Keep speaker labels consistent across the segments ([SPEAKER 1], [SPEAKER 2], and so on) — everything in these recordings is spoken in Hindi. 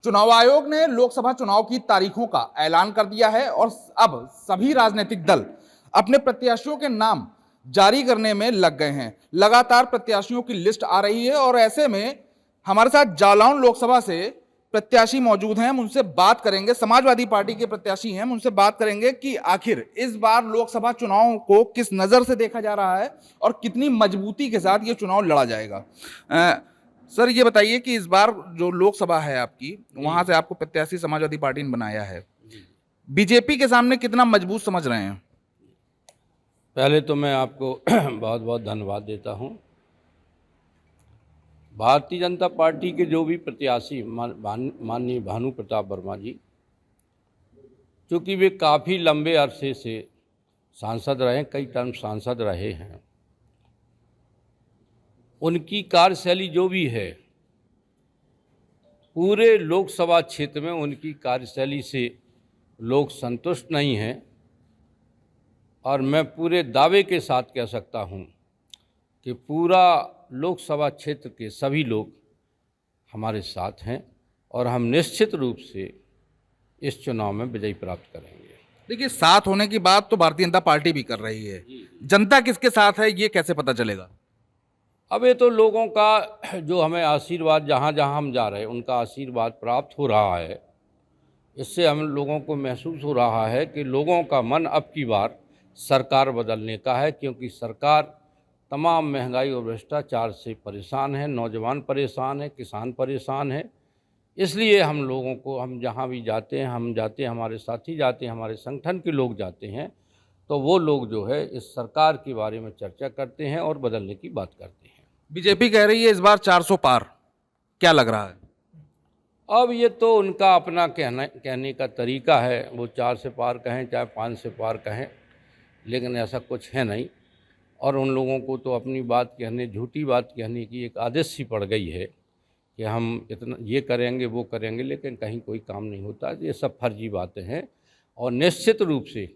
[SPEAKER 1] चुनाव आयोग ने लोकसभा चुनाव की तारीखों का ऐलान कर दिया है और अब सभी राजनीतिक दल अपने प्रत्याशियों के नाम जारी करने में लग गए हैं। लगातार प्रत्याशियों की लिस्ट आ रही है और ऐसे में हमारे साथ जालौन लोकसभा से प्रत्याशी मौजूद हैं। हम उनसे बात करेंगे, समाजवादी पार्टी के प्रत्याशी हैं, हम उनसे बात करेंगे कि आखिर इस बार लोकसभा चुनाव को किस नजर से देखा जा रहा है और कितनी मजबूती के साथ ये चुनाव लड़ा जाएगा। सर, ये बताइए कि इस बार जो लोकसभा है आपकी, वहां से आपको प्रत्याशी समाजवादी पार्टी ने बनाया है, बीजेपी के सामने कितना मजबूत समझ रहे हैं?
[SPEAKER 2] पहले तो मैं आपको बहुत बहुत धन्यवाद देता हूं। भारतीय जनता पार्टी के जो भी प्रत्याशी माननीय भानु प्रताप वर्मा जी, चूँकि वे काफ़ी लंबे अरसे से सांसद रहे, कई टर्म सांसद रहे हैं, उनकी कार्यशैली जो भी है, पूरे लोकसभा क्षेत्र में उनकी कार्यशैली से लोग संतुष्ट नहीं हैं। और मैं पूरे दावे के साथ कह सकता हूं कि पूरा लोकसभा क्षेत्र के सभी लोग हमारे साथ हैं और हम निश्चित रूप से इस चुनाव में विजय प्राप्त करेंगे।
[SPEAKER 1] देखिए, साथ होने की बात तो भारतीय जनता पार्टी भी कर रही है, जनता किसके साथ है ये कैसे पता चलेगा?
[SPEAKER 2] अब ये तो लोगों का जो हमें आशीर्वाद, जहाँ जहाँ हम जा रहे हैं उनका आशीर्वाद प्राप्त हो रहा है। इससे हम लोगों को महसूस हो रहा है कि लोगों का मन अब की बार सरकार बदलने का है, क्योंकि सरकार तमाम महंगाई और भ्रष्टाचार से परेशान है, नौजवान परेशान है, किसान परेशान है। इसलिए हम लोगों को, हम जहाँ भी जाते हैं, हमारे साथी जाते हैं, हमारे संगठन के लोग जाते हैं, तो वो लोग जो है इस सरकार के बारे में चर्चा करते हैं और बदलने की बात करते हैं।
[SPEAKER 1] बीजेपी कह रही है इस बार 400 पार, क्या लग रहा है?
[SPEAKER 2] अब ये तो उनका अपना कहने का तरीका है। वो 4 से पार कहें चाहे 5 से पार कहें, लेकिन ऐसा कुछ है नहीं। और उन लोगों को तो अपनी बात कहने, झूठी बात कहने की एक आदत सी पड़ गई है कि हम इतना ये करेंगे वो करेंगे, लेकिन कहीं कोई काम नहीं होता। ये सब फर्जी बातें हैं और निश्चित रूप से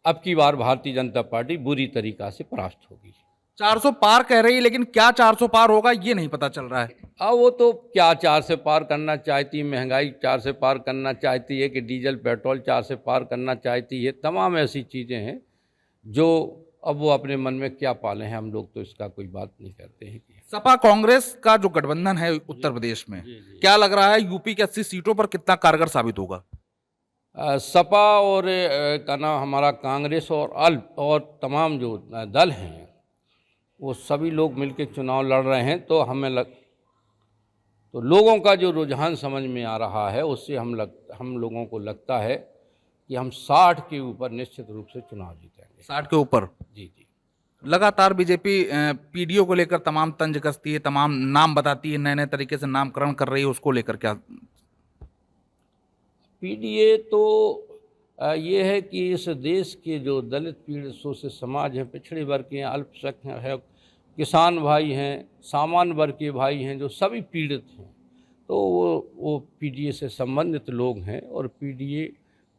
[SPEAKER 2] अब की बार भारतीय जनता पार्टी बुरी तरीक़ा से परास्त होगी।
[SPEAKER 1] 400 पार कह रही है, लेकिन क्या 400 पार होगा ये नहीं पता चल रहा है।
[SPEAKER 2] अब वो तो क्या 4 से पार करना चाहती, महंगाई 4 से पार करना चाहती है कि डीजल पेट्रोल 4 से पार करना चाहती है। तमाम ऐसी चीज़ें हैं जो अब वो अपने मन में क्या पाले हैं, हम लोग तो इसका कोई बात नहीं करते हैं।
[SPEAKER 1] सपा कांग्रेस का जो गठबंधन है उत्तर प्रदेश में, क्या लग रहा है यूपी के 80 सीटों पर कितना कारगर साबित होगा?
[SPEAKER 2] सपा और का नाम हमारा कांग्रेस और तमाम जो दल हैं वो सभी लोग मिलकर चुनाव लड़ रहे हैं। तो तो लोगों का जो रुझान समझ में आ रहा है, उससे हम लोगों को लगता है कि हम 60 के ऊपर निश्चित रूप से चुनाव जीतेंगे।
[SPEAKER 1] 60 के ऊपर?
[SPEAKER 2] जी।
[SPEAKER 1] लगातार बीजेपी पीडीओ को लेकर तमाम तंज कसती है, तमाम नाम बताती है, नए नए तरीके से नामकरण कर रही है, उसको लेकर क्या?
[SPEAKER 2] पीडीए तो ये है कि इस देश के जो दलित पीड़ित शोषित समाज हैं, पिछड़े वर्ग के हैं, अल्पसंख्यक है, किसान भाई हैं, सामान्य वर्ग के भाई हैं, जो सभी पीड़ित हैं, तो वो पीडीए से संबंधित लोग हैं। और पीडीए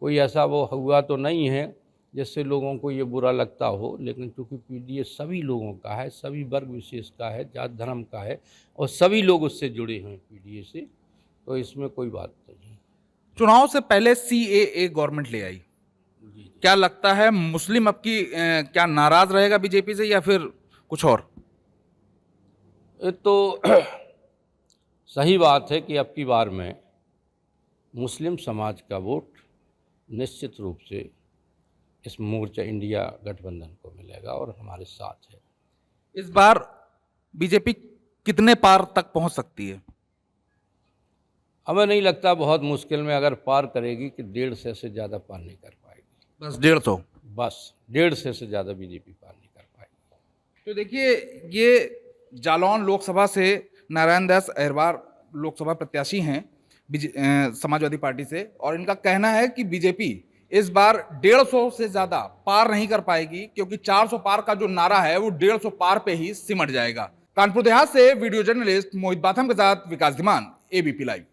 [SPEAKER 2] कोई ऐसा वो हुआ तो नहीं है जिससे लोगों को ये बुरा लगता हो, लेकिन चूँकि पीडीए सभी लोगों का है, सभी वर्ग विशेष का है, जात धर्म का है और सभी लोग उससे जुड़े हैं पीडीए से, तो इसमें कोई बात नहीं।
[SPEAKER 1] चुनाव से पहले सीएए गवर्नमेंट ले आई, क्या लगता है मुस्लिम अब की क्या नाराज रहेगा बीजेपी से या फिर कुछ और?
[SPEAKER 2] ये तो सही बात है कि अब की बार में मुस्लिम समाज का वोट निश्चित रूप से इस मोर्चा इंडिया गठबंधन को मिलेगा और हमारे साथ है।
[SPEAKER 1] इस बार बीजेपी कितने पार तक पहुंच सकती है?
[SPEAKER 2] हमें नहीं लगता, बहुत मुश्किल में अगर पार करेगी कि 150 से ज़्यादा पार नहीं कर पाएगी।
[SPEAKER 1] बस 150?
[SPEAKER 2] बस 150 से ज़्यादा बीजेपी पार नहीं कर पाएगी।
[SPEAKER 1] तो देखिए, ये जालौन लोकसभा से नारायण दास अहिरवार लोकसभा प्रत्याशी हैं समाजवादी पार्टी से, और इनका कहना है कि बीजेपी इस बार 150 से ज्यादा पार नहीं कर पाएगी, क्योंकि 400 पार का जो नारा है वो 150 पार पे ही सिमट जाएगा। कानपुर देहात से वीडियो जर्नलिस्ट मोहित बाथम के साथ विकास धीमान, एबीपी लाइव।